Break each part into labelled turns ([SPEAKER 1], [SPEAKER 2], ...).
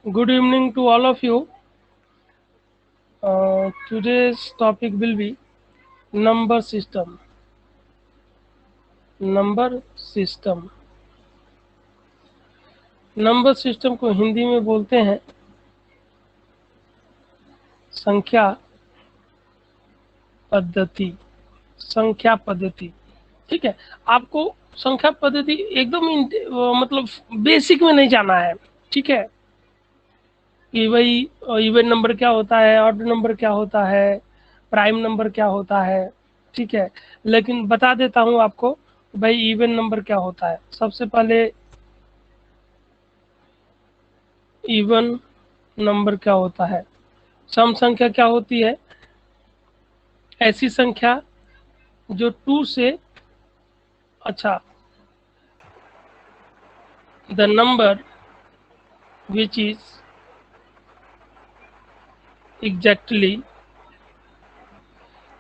[SPEAKER 1] Good evening to all of you. Today's topic will be number system. Number system number system को हिंदी में बोलते हैं संख्या पद्धति। संख्या पद्धति, ठीक है। आपको संख्या पद्धति एकदम मतलब बेसिक में नहीं जाना है, ठीक है। कि भाई इवन नंबर क्या होता है, ऑड नंबर क्या होता है, प्राइम नंबर क्या होता है, ठीक है। लेकिन बता देता हूँ आपको भाई इवन नंबर क्या होता है। सबसे पहले इवन नंबर क्या होता है। सम संख्या क्या होती है, ऐसी संख्या जो 2 से, अच्छा, the number which is exactly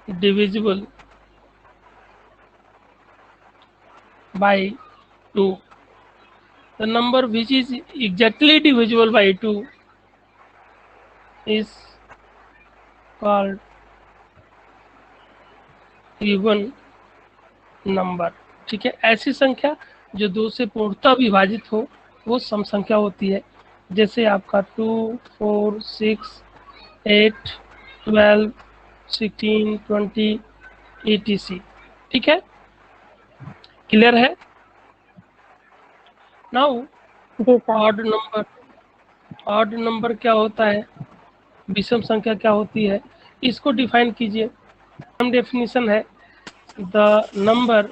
[SPEAKER 1] divisible by 2. The number which is exactly divisible by 2 is called even number, ठीक है। ऐसी संख्या जो 2 से पूर्णतः विभाजित हो वो सम संख्या होती है। जैसे आपका 2, 4, 6, 8, 12, 16, 20 etc, ठीक है। क्लियर है। Now odd number, odd number क्या होता है, विषम संख्या क्या होती है, इसको डिफाइन कीजिए। हम डेफिनेशन है the number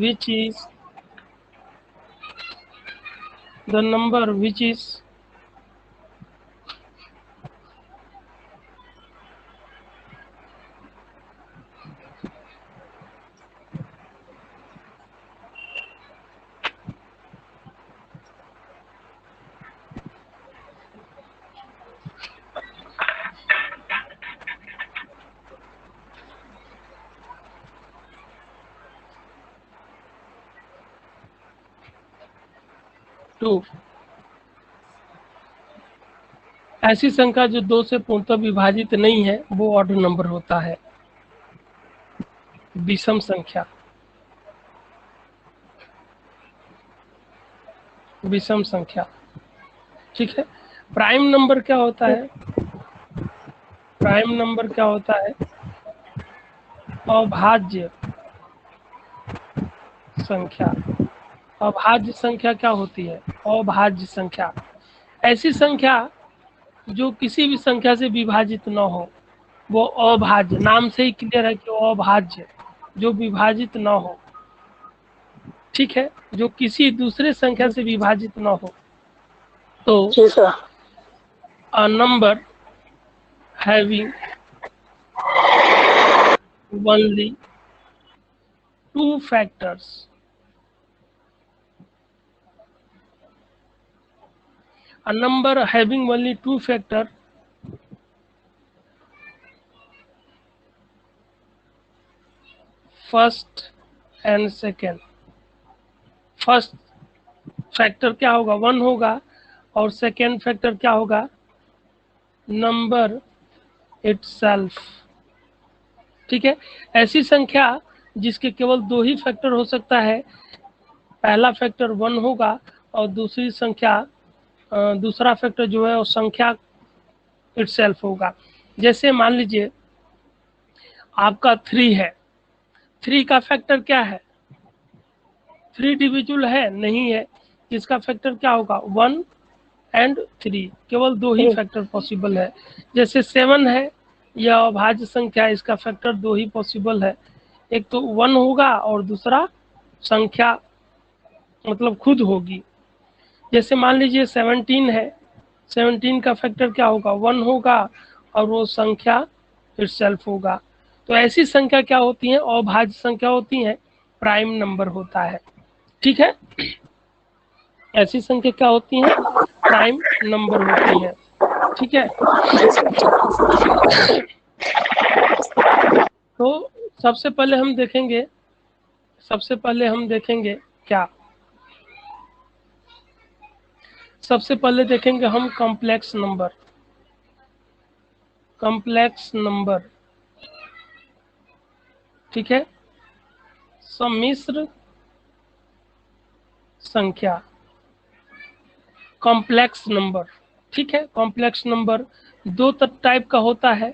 [SPEAKER 1] which is the number which is two, ऐसी संख्या जो 2 से पूर्णतः विभाजित नहीं है वो ऑड नंबर होता है, विषम संख्या, विषम संख्या, ठीक है। प्राइम नंबर क्या होता है, प्राइम नंबर क्या होता है, अभाज्य संख्या। अभाज्य संख्या क्या होती है, अभाज्य संख्या, ऐसी संख्या जो किसी भी संख्या से विभाजित न हो वो अभाज्य, नाम से ही क्लियर है कि अभाज्य, जो विभाजित न हो, ठीक है, जो किसी दूसरे संख्या से विभाजित न हो। तो a number having only 2 factors, a number having only 2 factor first and second, first factor क्या होगा, 1 होगा, और सेकेंड फैक्टर क्या होगा, नंबर इटसेल्फ, ठीक है। ऐसी संख्या जिसके केवल 2 ही फैक्टर हो सकता है, पहला फैक्टर 1 होगा और दूसरी संख्या, दूसरा फैक्टर जो है वो संख्या इटसेल्फ होगा। जैसे मान लीजिए आपका 3 है, 3 का फैक्टर क्या है, 3 डिविजिबल है नहीं है, इसका फैक्टर क्या होगा, 1 एंड 3, केवल 2 ही फैक्टर पॉसिबल है। जैसे 7 है, यह अभाज्य संख्या, इसका फैक्टर 2 ही पॉसिबल है, एक तो 1 होगा और दूसरा संख्या मतलब खुद होगी। जैसे मान लीजिए 17 है, 17 का फैक्टर क्या होगा, 1 होगा और वो संख्या इटसेल्फ होगा। तो ऐसी संख्या क्या होती है, अभाज्य संख्या होती है, प्राइम नंबर होता है, ठीक है। ऐसी संख्या क्या होती है, प्राइम नंबर होती है, ठीक है। तो सबसे पहले हम देखेंगे, सबसे पहले हम देखेंगे क्या, सबसे पहले देखेंगे हम कॉम्प्लेक्स नंबर। कॉम्प्लेक्स नंबर, ठीक है, सम्मिश्र संख्या, कॉम्प्लेक्स नंबर, ठीक है। कॉम्प्लेक्स नंबर दो टाइप का होता है।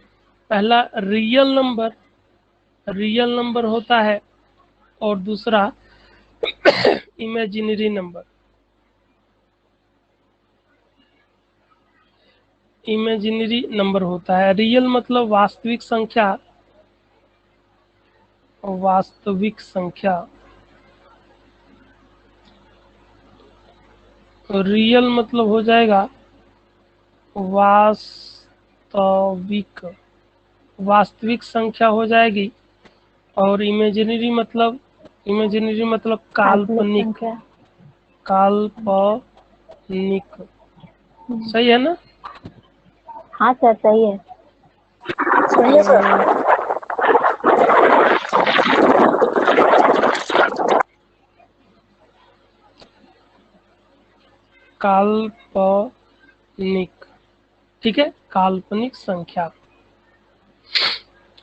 [SPEAKER 1] पहला रियल नंबर होता है, और दूसरा इमेजिनरी नंबर। इमेजिनरी नंबर होता है। रियल मतलब वास्तविक संख्या, वास्तविक संख्या। रियल मतलब हो जाएगा वास्तविक, वास्तविक संख्या हो जाएगी। और इमेजिनरी मतलब
[SPEAKER 2] काल्पनिक
[SPEAKER 1] काल्पनिक,
[SPEAKER 2] संख्या।
[SPEAKER 1] काल्पनिक। सही है ना?
[SPEAKER 2] हाँ सर, सही है।
[SPEAKER 3] सही है सर।
[SPEAKER 1] काल्पनिक, ठीक है, काल्पनिक संख्या।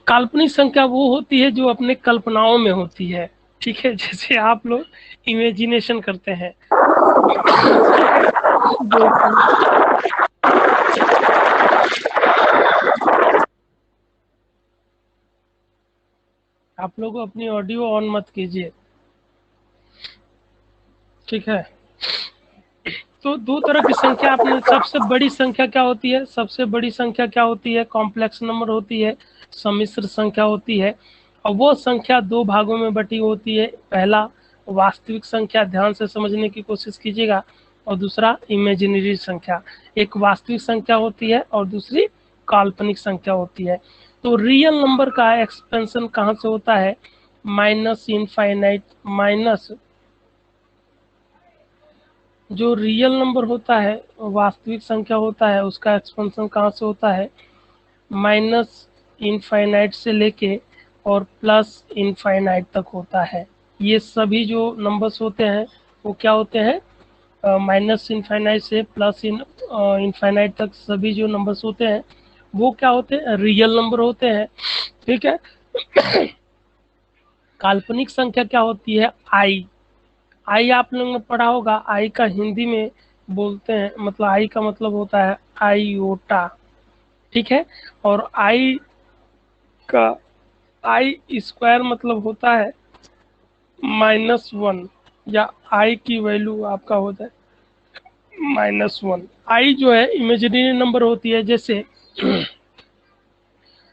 [SPEAKER 1] काल्पनिक संख्या वो होती है जो अपने कल्पनाओं में होती है, ठीक है, जैसे आप लोग इमेजिनेशन करते हैं।
[SPEAKER 2] जी सर।
[SPEAKER 1] आप लोग अपनी ऑडियो ऑन मत कीजिए, ठीक है। तो दो तरह की संख्या आपने, सबसे बड़ी संख्या क्या होती है? सबसे बड़ी संख्या क्या होती है? कॉम्प्लेक्स नंबर होती है, सम्मिश्र संख्या होती है। और वो संख्या दो भागों में बटी होती है। पहला वास्तविक संख्या, ध्यान से समझने की कोशिश कीजिएगा, और दूसरा इमेजिनरी संख्या। एक वास्तविक संख्या होती है और दूसरी काल्पनिक संख्या होती है। तो रियल नंबर का एक्सपेंशन कहाँ से होता है? माइनस इनफाइनाइट, माइनस जो रियल नंबर होता है, वास्तविक संख्या होता है, उसका एक्सपेंशन कहाँ से होता है? माइनस इनफाइनाइट से लेके और प्लस इनफाइनाइट तक होता है। ये सभी जो नंबर्स होते हैं वो क्या होते हैं? माइनस इनफाइनाइट से प्लस इनफाइनाइट तक सभी जो नंबर्स होते हैं वो क्या होते हैं? रियल नंबर होते हैं, ठीक है। काल्पनिक संख्या क्या होती है? आई। आई आप लोगों ने पढ़ा होगा। आई का हिंदी में बोलते हैं, मतलब आई का मतलब होता है आईओटा, ठीक है। और आई का आई स्क्वायर मतलब होता है -1, या आई की वैल्यू आपका होता है -1। आई जो है इमेजिनरी नंबर होती है, जैसे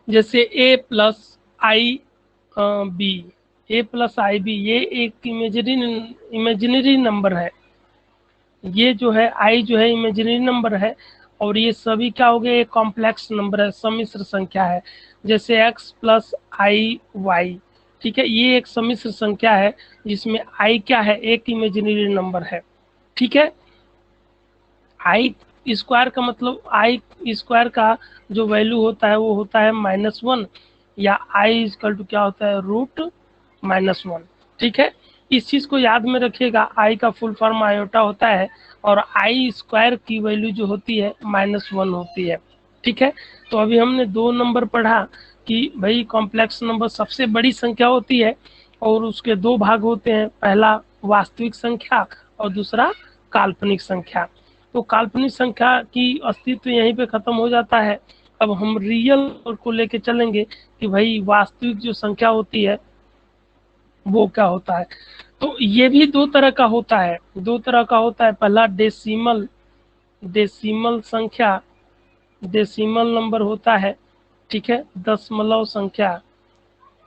[SPEAKER 1] जैसे ए प्लस आई बी, ए प्लस आई बी, ये एक इमेजिनरी नंबर है। ये जो है आई जो है इमेजिनरी नंबर है, और ये सभी क्या हो गए? कॉम्प्लेक्स नंबर है, सम्मिश्र संख्या है। जैसे x प्लस आई वाई, ठीक है, ये एक सम्मिश्र संख्या है जिसमें आई क्या है? एक इमेजिनरी नंबर है, ठीक है। आई स्क्वायर का मतलब, आई स्क्वायर का जो वैल्यू होता है वो होता है -1, या आई इक्वल टू क्या होता है? √-1, ठीक है। इस चीज़ को याद में रखिएगा, आई का फुल फॉर्म आयोटा होता है, और आई स्क्वायर की वैल्यू जो होती है -1 होती है, ठीक है। तो अभी हमने दो नंबर पढ़ा कि भाई कॉम्प्लेक्स नंबर सबसे बड़ी संख्या होती है, और उसके दो भाग होते हैं, पहला वास्तविक संख्या और दूसरा काल्पनिक संख्या। तो काल्पनिक संख्या की अस्तित्व यहीं पे खत्म हो जाता है। अब हम रियल को लेके चलेंगे कि भाई वास्तविक जो संख्या होती है वो क्या होता है। तो ये भी दो तरह का होता है, दो तरह का होता है। पहला डेसिमल, डेसिमल संख्या, डेसिमल नंबर होता है, ठीक है, दशमलव संख्या,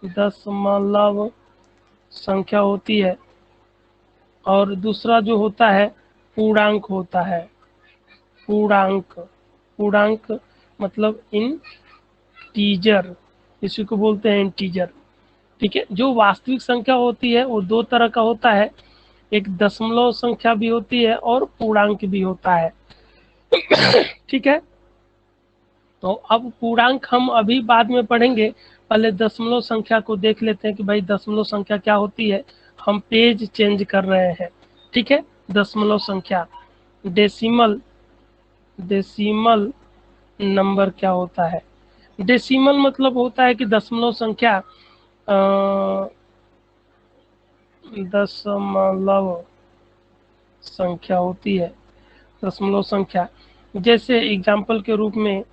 [SPEAKER 1] दशमलव संख्या होती है। और दूसरा जो होता है पूर्णांक होता है, पूर्णांक, पूर्णांक मतलब इंटीजर, इसी को बोलते हैं इंटीजर, ठीक है। जो वास्तविक संख्या होती है वो दो तरह का होता है, एक दशमलव संख्या भी होती है और पूर्णांक भी होता है, ठीक है। तो अब पूर्णांक हम अभी बाद में पढ़ेंगे, पहले दशमलव संख्या को देख लेते हैं कि भाई दशमलव संख्या क्या होती है। हम पेज चेंज कर रहे हैं, ठीक है। दशमलव संख्या, डेसिमल डेसिमल नंबर क्या होता है? डेसिमल मतलब होता है कि दशमलव संख्या, दशमलव संख्या होती है, दशमलव संख्या। जैसे एग्जाम्पल के रूप में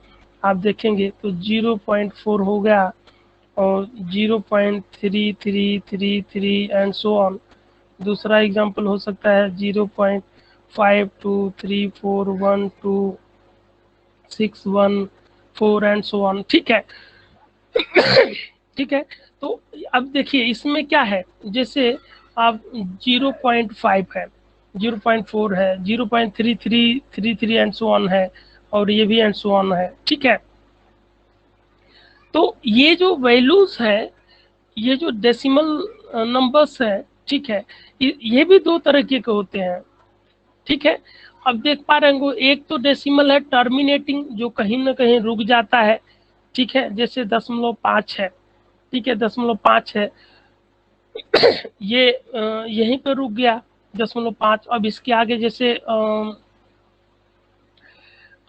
[SPEAKER 1] आप देखेंगे तो 0.4 हो गया, और 0.3333 एंड सो ऑन। दूसरा एग्जाम्पल हो सकता है 0.52341261 एंड सो ऑन। ठीक है। ठीक है। तो अब देखिए इसमें क्या है, जैसे आप 0.5 है, 0.4 है, 0.3333 एंड सो ऑन है, और ये भी एंड सो ऑन है। ठीक है। तो ये जो वैल्यूज है, ये जो डेसिमल नंबर्स है, ठीक है, ये भी दो तरह के होते हैं। ठीक है। अब देख पा रहे होंगे, एक तो डेसिमल है टर्मिनेटिंग, जो कहीं ना कहीं रुक जाता है। ठीक है, जैसे 0.5 है। ठीक है, 0.5 है, ये यहीं पे रुक गया 0.5। अब इसके आगे जैसे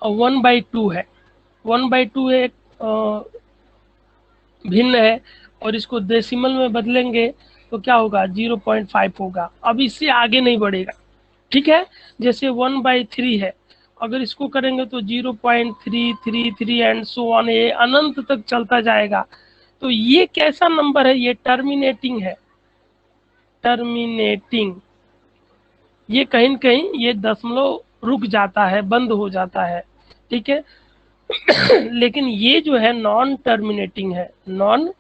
[SPEAKER 1] 1/2 है, 1/2 एक भिन्न है, और इसको डेसिमल में बदलेंगे तो क्या होगा, 0.5 होगा। अब इससे आगे नहीं बढ़ेगा। ठीक है। जैसे 1/3 है, अगर इसको करेंगे तो 0.333 एंड सो ऑन, ये अनंत तक चलता जाएगा। तो ये कैसा नंबर है, ये टर्मिनेटिंग है, टर्मिनेटिंग। ये कहीं न कहीं ये दशमलव रुक जाता है, बंद हो जाता है। ठीक है। लेकिन ये जो है नॉन टर्मिनेटिंग है, नॉन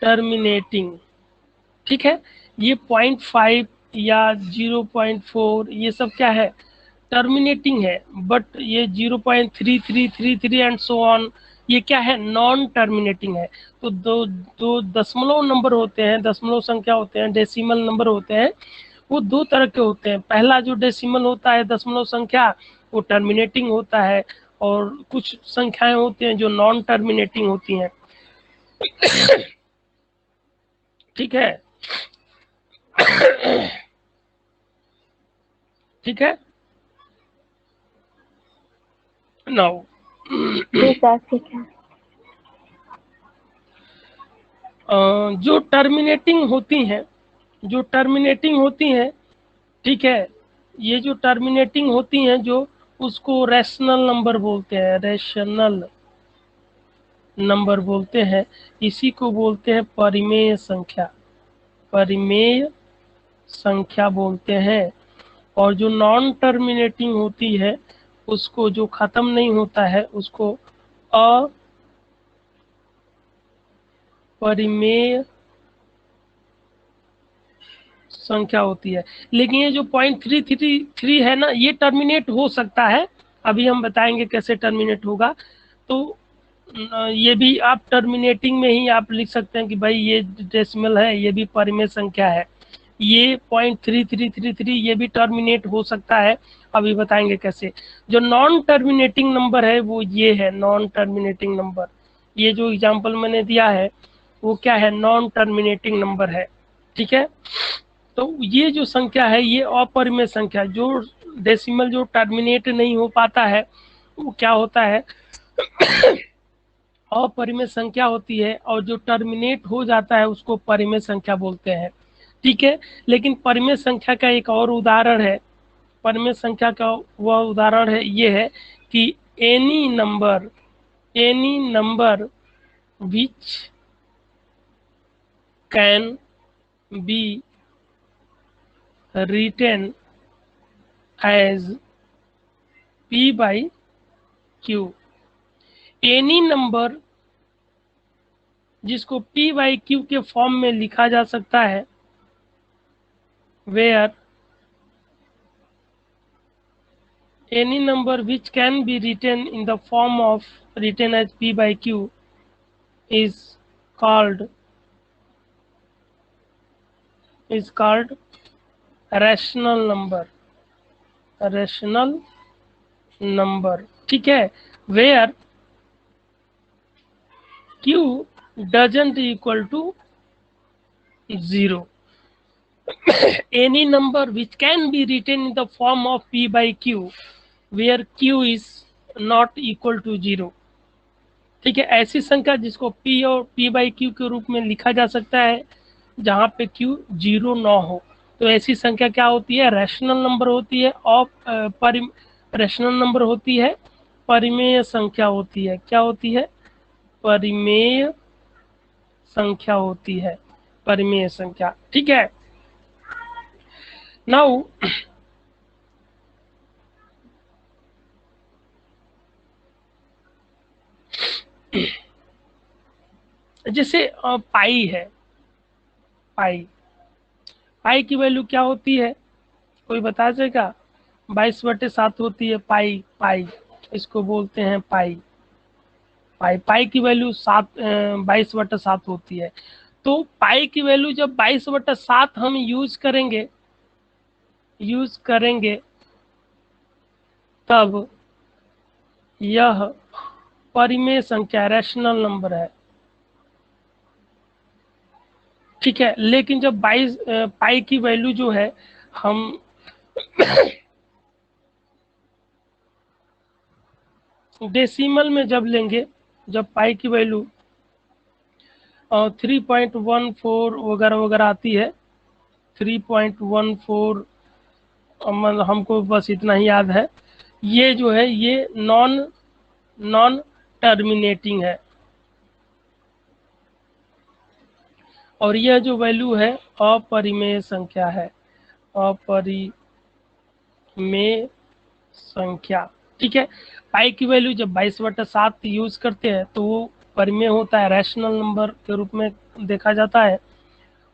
[SPEAKER 1] टर्मिनेटिंग। ठीक है। ये 0.5 या 0.4 ये सब क्या है, टर्मिनेटिंग है। बट ये 0.3333 एंड सो ऑन, ये क्या है, नॉन टर्मिनेटिंग है। तो दो दो दशमलव नंबर होते हैं, दशमलव संख्या होते हैं, डेसिमल नंबर होते हैं, वो दो तरह के होते हैं। पहला जो डेसिमल होता है, दशमलव संख्या, वो टर्मिनेटिंग होता है, और कुछ संख्याएं होती हैं जो नॉन टर्मिनेटिंग होती हैं। ठीक है। ठीक है। नाउ
[SPEAKER 2] जी सर ठीक है।
[SPEAKER 1] जो टर्मिनेटिंग होती हैं, जो टर्मिनेटिंग होती हैं, ठीक है, ये जो टर्मिनेटिंग होती हैं, जो उसको रैशनल नंबर बोलते हैं, रैशनल नंबर बोलते हैं। इसी को बोलते हैं परिमेय संख्या, परिमेय संख्या बोलते हैं। और जो नॉन टर्मिनेटिंग होती है, उसको, जो खत्म नहीं होता है, उसको अपरिमेय संख्या होती है। लेकिन ये जो 0.333 है ना, ये टर्मिनेट हो सकता है, अभी हम बताएंगे कैसे टर्मिनेट होगा। तो ये भी आप टर्मिनेटिंग में ही आप लिख सकते हैं कि भाई ये डेसिमल है, ये भी परिमेय संख्या है। ये 0.3333 ये भी टर्मिनेट हो सकता है, अभी बताएंगे कैसे। जो नॉन टर्मिनेटिंग नंबर है वो ये है, नॉन टर्मिनेटिंग नंबर। ये जो एग्जांपल मैंने दिया है वो क्या है, नॉन टर्मिनेटिंग नंबर है। ठीक है। तो ये जो संख्या है, ये अपरिमेय संख्या, जो डेसिमल जो टर्मिनेट नहीं हो पाता है वो क्या होता है, अपरिमेय संख्या होती है। और जो टर्मिनेट हो जाता है उसको परिमेय संख्या बोलते हैं। ठीक है। लेकिन परिमेय संख्या का एक और उदाहरण है, परिमेय संख्या का वह उदाहरण है, ये है कि any number which can be written as p by q। Any number जिसको p by q के फॉर्म में लिखा जा सकता है, where any number which can be written in the form of written as p by q is called rational number, rational number। ठीक है। where q doesn't equal to 0। any number which can be written in the form of p by q where q is not equal to 0। ठीक है, ऐसी संख्या जिसको p और p by q के रूप में लिखा जा सकता है जहाँ पे q 0 ना हो, तो ऐसी संख्या क्या होती है? रैशनल नंबर होती है। और रैशनल नंबर होती है, परिमेय संख्या होती है। क्या होती है? परिमेय संख्या होती है, परिमेय संख्या। ठीक है, नाउ जैसे पाई है, पाई पाई की वैल्यू क्या होती है? कोई बता देगा? 22/7 होती है पाई। पाई इसको बोलते हैं पाई। पाई पाई की वैल्यू 22/7 होती है। तो पाई की वैल्यू जब 22/7 हम यूज करेंगे तब यह परिमेय संख्या, रैशनल नंबर है। ठीक है, लेकिन जब 22 पाई की वैल्यू जो है हम डेसिमल में जब लेंगे, जब पाई की वैल्यू 3.14 वगैरह वगैरह आती है, 3.14, हमको बस इतना ही याद है। ये जो है ये नॉन टर्मिनेटिंग है, और यह जो वैल्यू है अपरिमेय संख्या है, अपरिमेय संख्या। ठीक है, पाई की वैल्यू जब 22/7 यूज करते हैं तो वो परिमेय होता है, रैशनल नंबर के रूप में देखा जाता है।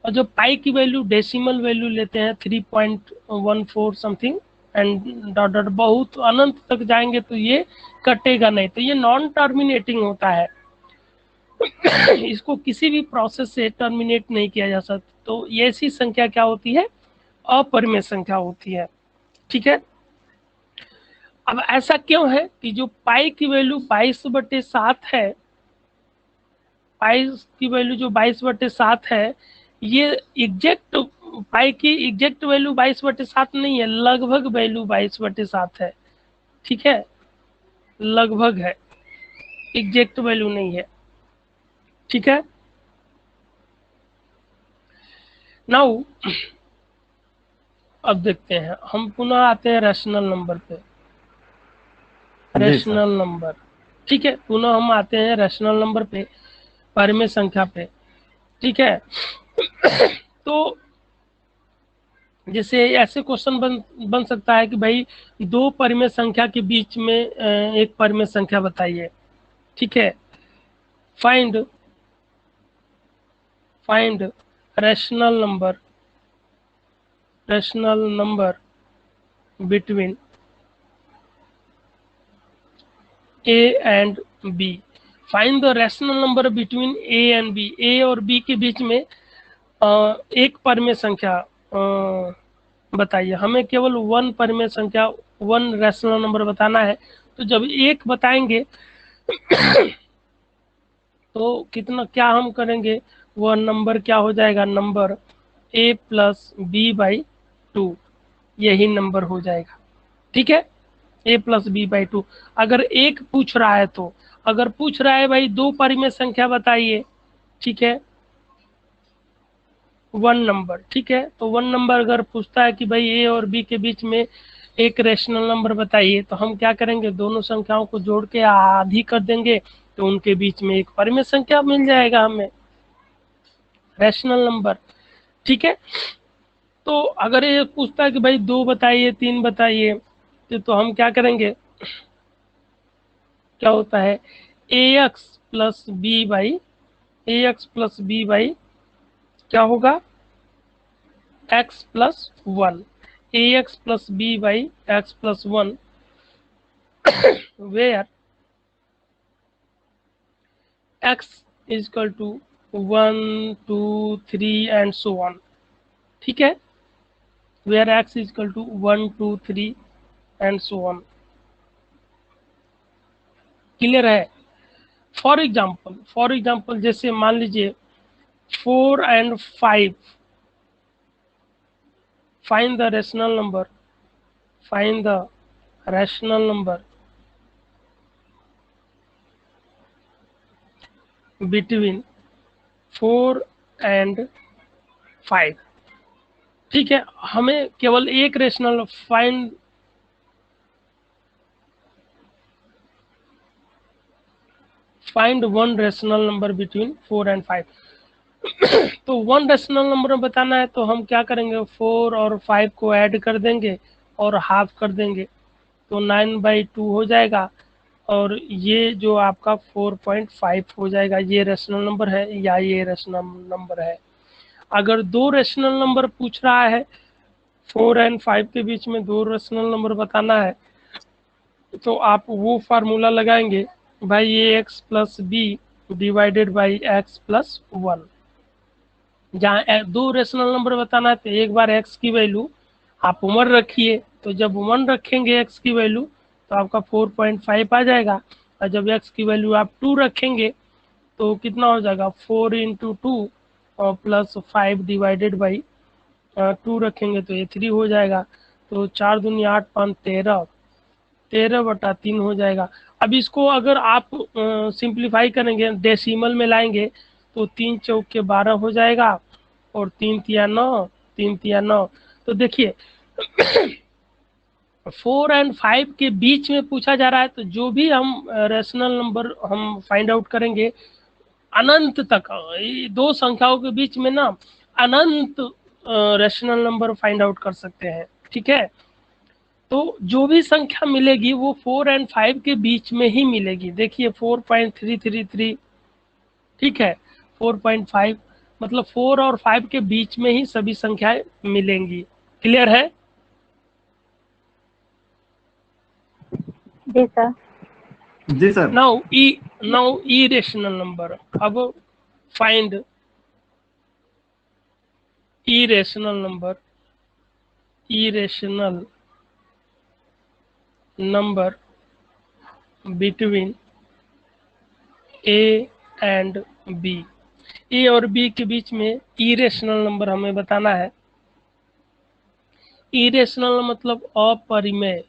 [SPEAKER 1] और जब पाई की वैल्यू डेसिमल वैल्यू लेते हैं 3.14 समथिंग एंड डॉट डॉट बहुत अनंत तक जाएंगे तो ये कटेगा नहीं, तो ये नॉन टर्मिनेटिंग होता है। इसको किसी भी प्रोसेस से टर्मिनेट नहीं किया जा सकता, तो ये ऐसी संख्या क्या होती है? अपरिमेय संख्या होती है। ठीक है, अब ऐसा क्यों है कि जो पाई की वैल्यू 22/7 है, पाई की वैल्यू जो 22/7 है, ये एग्जैक्ट पाई की एग्जैक्ट वैल्यू 22/7 नहीं है, लगभग वैल्यू 22/7 है। ठीक है, लगभग है, एग्जैक्ट वैल्यू नहीं है। ठीक है, नाउ अब देखते हैं, हम पुनः आते हैं रैशनल नंबर पे। रैशनल नंबर, ठीक है, पुनः हम आते हैं रैशनल नंबर पे, परिमेय संख्या पे। ठीक है, तो जैसे ऐसे क्वेश्चन बन सकता है कि भाई दो परिमेय संख्या के बीच में एक परिमेय संख्या बताइए। ठीक है, find rational number between a and b। Find the rational number between a and b। a और b के बीच में एक परिमेय संख्या बताइए। हमें केवल वन परिमेय संख्या, वन रैशनल नंबर बताना है। तो जब एक बताएंगे तो कितना क्या हम करेंगे, वह नंबर क्या हो जाएगा? नंबर a प्लस b/2, यही नंबर हो जाएगा। ठीक है, a प्लस b/2। अगर एक पूछ रहा है तो, अगर पूछ रहा है भाई दो परिमेय संख्या बताइए, ठीक है, वन नंबर, ठीक है, तो वन नंबर अगर पूछता है कि भाई ए और बी के बीच में एक रैशनल नंबर बताइए, तो हम क्या करेंगे? दोनों संख्याओं को जोड़ के आधी कर देंगे, तो उनके बीच में एक परिमेय संख्या मिल जाएगा हमें, रैशनल नंबर। ठीक है, तो अगर ये पूछता है कि भाई दो बताइए, तीन बताइए, तो हम क्या करेंगे? क्या होता है? ax प्लस b बाई क्या होगा? x plus 1, ax plus b by x plus 1 where x is equal to 1, 2, 3 and so on। ठीक है, where x is equal to 1, 2, 3 and so on। Clear है? फॉर एग्जाम्पल जैसे मान लीजिए 4 and 5, find the rational number between 4 and 5। ठीक है, हमें केवल एक rational find one rational number between 4 and 5। तो वन रेशनल नंबर बताना है तो हम क्या करेंगे, 4 और 5 को ऐड कर देंगे और हाफ कर देंगे तो 9/2 हो जाएगा, और ये जो आपका 4.5 हो जाएगा। ये रेशनल नंबर है या ये रेशनल नंबर है। अगर दो रेशनल नंबर पूछ रहा है, 4 एंड 5 के बीच में दो रेशनल नंबर बताना है, तो आप वो फार्मूला लगाएंगे भाई, ये x plus B divided by x plus 1। जहाँ दो रेशनल नंबर बताना है तो एक बार x की वैल्यू आप 1 रखिए, तो जब 1 रखेंगे x की वैल्यू तो आपका 4.5 आ जाएगा, और जब x की वैल्यू आप 2 रखेंगे तो कितना हो जाएगा, 4 इंटू 2 और प्लस 5 डिवाइडेड बाई 2 रखेंगे तो ये 3 हो जाएगा। तो 4 दूनी 8 5 13, 13/3 हो जाएगा। अब इसको अगर आप सिंप्लीफाई करेंगे, डेसिमल में लाएंगे तो 3 चौके 12 हो जाएगा, और 3 तिया 9, 3 तिया 9। तो देखिए 4 एंड 5 के बीच में पूछा जा रहा है, तो जो भी हम रेशनल नंबर हम फाइंड आउट करेंगे अनंत तक, दो संख्याओं के बीच में ना अनंत रेशनल नंबर फाइंड आउट कर सकते हैं। ठीक है, तो जो भी संख्या मिलेगी वो 4 एंड 5 के बीच में ही मिलेगी। देखिए 4.333, ठीक है, 4.5 मतलब 4 और 5 के बीच में ही सभी संख्याएं मिलेंगी। क्लियर है?
[SPEAKER 2] जी सर।
[SPEAKER 3] जी सर।
[SPEAKER 1] नाउ ई रेशनल नंबर। अब find irrational number between a and b। a और b के बीच में irrational नंबर हमें बताना है। irrational मतलब अपरिमेय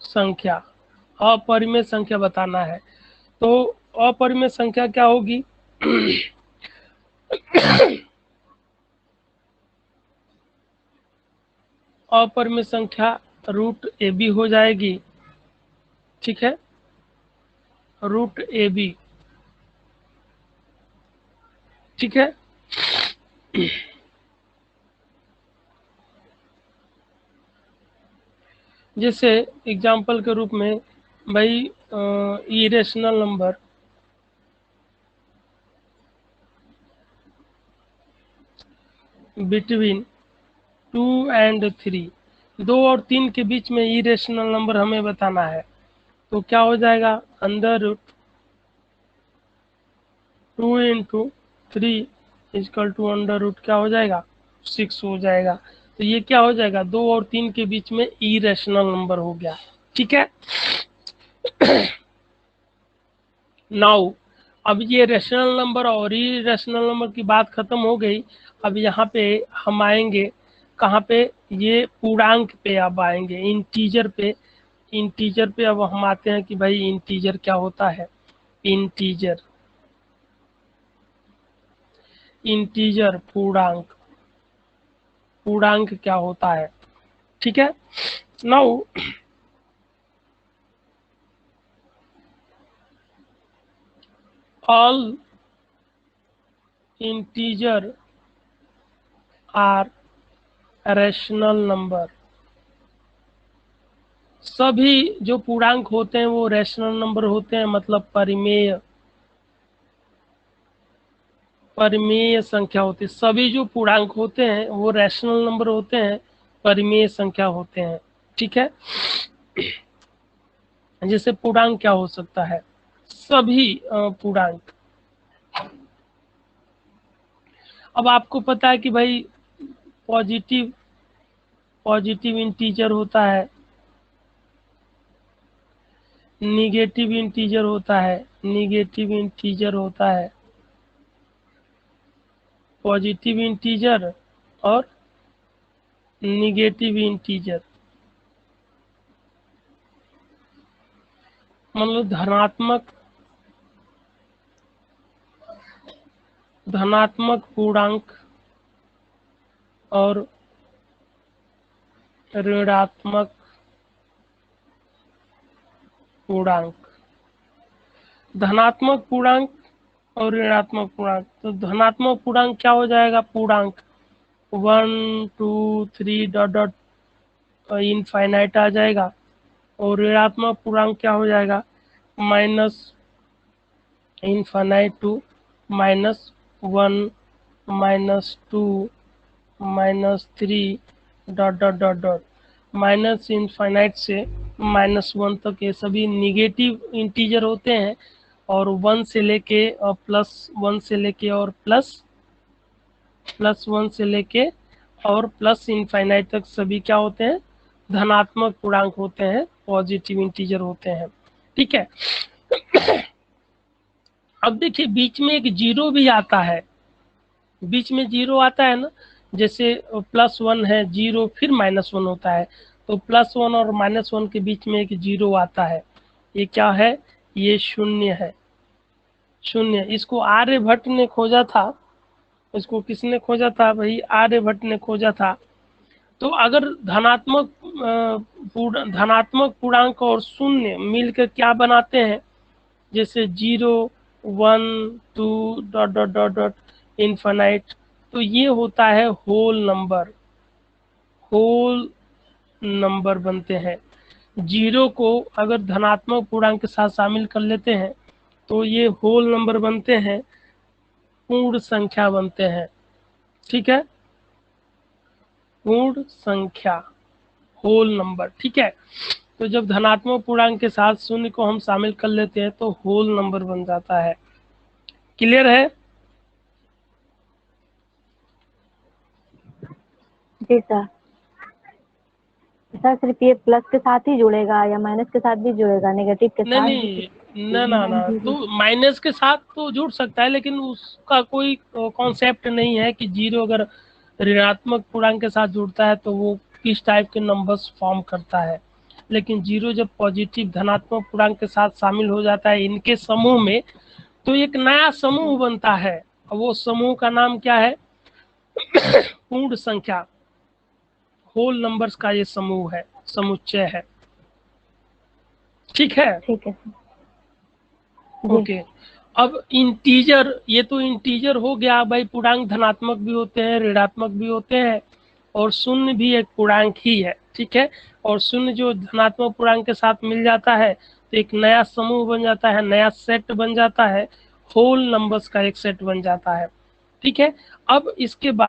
[SPEAKER 1] संख्या, अपरिमेय संख्या बताना है। तो अपरिमेय संख्या क्या होगी? अपरिमेय संख्या √ab हो जाएगी। ठीक है, √ab। ठीक है, जैसे एग्जाम्पल के रूप में भाई इरेशनल नंबर बिटवीन 2 एंड 3, 2 और 3 के बीच में इरेशनल नंबर हमें बताना है, तो क्या हो जाएगा, under root 2 into 3 is equal to under root क्या हो जाएगा, 6 हो जाएगा। तो ये क्या हो जाएगा, 2 और 3 के बीच में इरेशनल नंबर हो गया। ठीक है, नाउ अब ये रेशनल नंबर और इरेशनल नंबर की बात खत्म हो गई। अब यहाँ पे हम आएंगे कहाँ पे, ये पूर्णांक पे अब आएंगे, इंटीजर पे। इंटीजर पे अब हम आते हैं कि भाई इंटीजर क्या होता है। इंटीजर पूर्णांक, पूर्णांक क्या होता है। ठीक है, now all integer are rational number. सभी जो पूर्णांक होते हैं वो रैशनल नंबर होते हैं, मतलब परिमेय संख्या होती है। सभी जो पूर्णांक होते हैं वो रैशनल नंबर होते हैं, परिमेय संख्या होते हैं। ठीक है, जैसे पूर्णांक क्या हो सकता है, सभी पूर्णांक। अब आपको पता है कि भाई पॉजिटिव इंटीजर होता है, निगेटिव इंटीजर होता है, पॉजिटिव इंटीजर और निगेटिव इंटीजर। मतलब धनात्मक पूर्णांक और ऋणात्मक पूर्णांक। धनात्मक पूर्णांक और ऋणात्मक पूर्णांक। तो धनात्मक पूर्णांक क्या हो जाएगा? पूर्णांक 1 2 3 डॉट डॉट इनफाइनाइट आ जाएगा। और ऋणात्मक पूर्णांक क्या हो जाएगा? Minus infinite to -1 -2 -3 dot dot dot dot minus infinite से -1 तक ये सभी निगेटिव इंटीजर होते हैं। और 1 से लेके और +1 से लेके और +1 से लेके और प्लस इनफाइनाइट तक सभी क्या होते हैं? धनात्मक पूर्णांक होते हैं, पॉजिटिव इंटीजर होते हैं। ठीक है। अब देखिए बीच में एक जीरो भी आता है, बीच में जीरो आता है ना, जैसे +1 है, जीरो फिर -1 होता है, तो +1 और -1 के बीच में एक जीरो आता है। ये क्या है? ये शून्य है। शून्य, इसको आर्यभट्ट ने खोजा था। इसको किसने खोजा था भाई? आर्यभट्ट ने खोजा था। तो अगर धनात्मक पूर्णांक और शून्य मिलकर क्या बनाते हैं? जैसे 0 1 2 dot dot dot dot infinite, तो ये होता है होल नंबर। होल नंबर बनते हैं। जीरो को अगर धनात्मक पूर्णांक के साथ शामिल कर लेते हैं तो ये होल नंबर बनते हैं, पूर्ण संख्या बनते हैं। ठीक है, पूर्ण संख्या, होल नंबर। ठीक है, तो जब धनात्मक पूर्णांक के साथ शून्य को हम शामिल कर लेते हैं तो होल नंबर बन जाता है। क्लियर है?
[SPEAKER 2] जी सर। सर सिर्फ ये प्लस के साथ ही जुड़ेगा या माइनस के साथ भी जुड़ेगा? नेगेटिव के साथ
[SPEAKER 1] नहीं, ना तो माइनस के साथ तो जुड़ सकता है, लेकिन उसका कोई कॉन्सेप्ट नहीं है कि जीरो अगर ऋणात्मक पूर्णांक के साथ जुड़ता है तो वो किस टाइप के नंबर्स फॉर्म करता है। लेकिन जीरो जब पॉजिटिव धनात्मक पूर्णांक के साथ शामिल हो जाता है इनके समूह में, तो एक नया समूह बनता है। और वो समूह का नाम क्या है? पूर्ण संख्या, होल नंबर्स का ये समूह है, समुच्चय है। ठीक है,
[SPEAKER 2] ठीक है सर।
[SPEAKER 1] ओके। अब इंटीजर, ये तो इंटीजर हो गया भाई। पूर्णांक धनात्मक भी होते हैं, ऋणात्मक भी होते हैं, और शून्य भी एक पूर्णांक ही है। ठीक है, और शून्य जो धनात्मक पूर्णांक के साथ मिल जाता है तो एक नया समूह बन जाता है, नया सेट बन जाता है, होल नंबर्स का एक सेट बन जाता है। ठीक है, अब इसके बाद